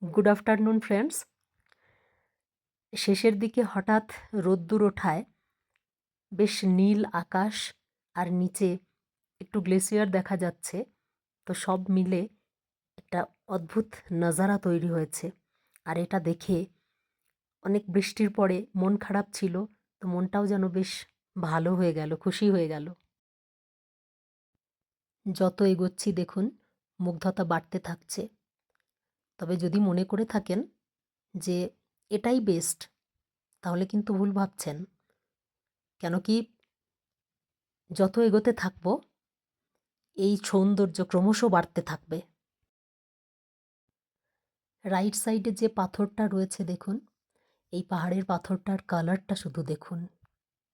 Good afternoon friends. শেষের দিকে হঠাৎ রোদ্দুর ওঠায় বেশ নীল আকাশ আর নিচে একটু গ্লেসিয়ার দেখা যাচ্ছে। তো সব মিলে একটা অদ্ভুত নজারা তৈরি হয়েছে। আর এটা দেখে অনেক বৃষ্টির পরে মন খারাপ ছিল, তো মনটাও যেন বেশ ভালো হয়ে গেল, খুশি হয়ে গেল। যত এগোচ্ছি দেখুন মুগ্ধতা বাড়তে থাকছে। তবে যদি মনে করে থাকেন যে এটাই বেস্ট, তাহলে কিন্তু ভুল ভাবছেন। কেন কি, যত এগোতে থাকব এই সৌন্দর্য ক্রমশ বাড়তে থাকবে। রাইট সাইডে যে পাথরটা রয়েছে দেখুন, এই পাহাড়ের পাথরটার কালারটা শুধু দেখুন,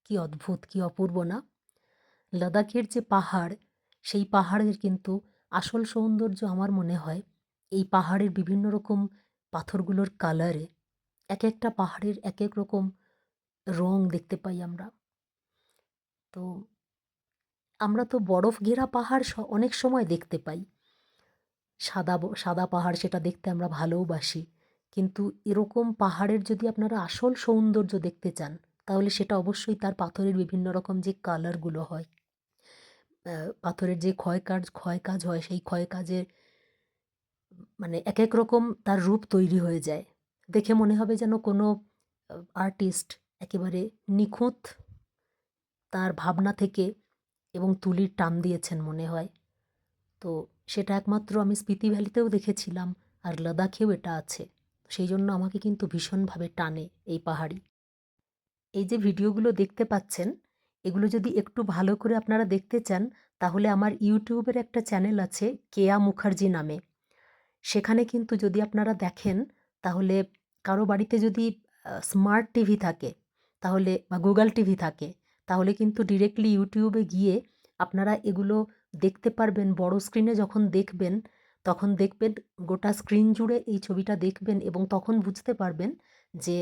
কি অদ্ভুত, কি অপূর্ব না? লাদাখের যে পাহাড়, সেই পাহাড়ের কিন্তু আসল সৌন্দর্য আমার মনে হয় এই পাহাড়ের বিভিন্ন রকম পাথরগুলোর কালারে। এক একটা পাহাড়ের এক এক রকম রং দেখতে পাই আমরা। তো আমরা তো বরফ ঘেরা পাহাড় অনেক সময় দেখতে পাই, সাদা পাহাড়, সেটা দেখতে আমরা ভালোবাসি। কিন্তু এরকম পাহাড়ের যদি আপনারা আসল সৌন্দর্য দেখতে চান, তাহলে সেটা অবশ্যই তার পাথরের বিভিন্ন রকম যে কালারগুলো হয়, পাথরের যে ক্ষয় কাজ হয়, সেই ক্ষয় কাজের মানে এক এক রকম তার রূপ তৈরি হয়ে যায়। দেখে মনে হবে যেন কোনো আর্টিস্ট একেবারে নিখুঁত তার ভাবনা থেকে এবং তুলির টান দিয়েছেন মনে হয়। তো সেটা একমাত্র আমি স্পিতি ভ্যালিতেও দেখেছিলাম, আর লাদাখেও এটা আছে। সেই জন্য আমাকে কিন্তু ভীষণভাবে টানে এই পাহাড়ি। এই যে ভিডিওগুলো দেখতে পাচ্ছেন, এগুলো যদি একটু ভালো করে আপনারা দেখতে চান, তাহলে আমার ইউটিউবের একটা চ্যানেল আছে কেয়া মুখার্জি নামে। সেখানে কিন্তু যদি আপনারা দেখেন, তাহলে কারো বাড়িতে যদি স্মার্ট টিভি থাকে, তাহলে বা গুগল টিভি থাকে, তাহলে কিন্তু ডিরেক্টলি ইউটিউবে গিয়ে আপনারা এগুলো দেখতে পারবেন। বড় স্ক্রিনে যখন দেখবেন, তখন দেখবেন গোটা স্ক্রিন জুড়ে এই ছবিটা দেখবেন, এবং তখন বুঝতে পারবেন যে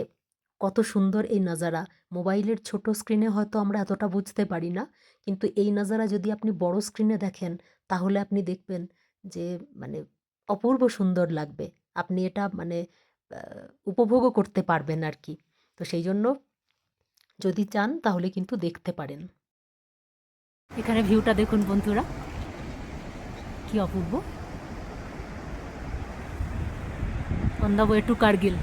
কত সুন্দর এই নাজারা। মোবাইলের ছোট স্ক্রিনে হয়তো আমরা এতটা বুঝতে পারি না, কিন্তু এই নাজারা যদি আপনি বড় স্ক্রিনে দেখেন, তাহলে আপনি দেখবেন যে মানে অপূর্ব সুন্দর লাগবে। আপনি এটা মানে উপভোগও করতে পারবেন আর কি। তো সেই জন্য যদি চান তাহলে কিন্তু দেখতে পারেন। এখানে ভিউটা দেখুন বন্ধুরা, কি অপূর্ব। On the way to Kargil.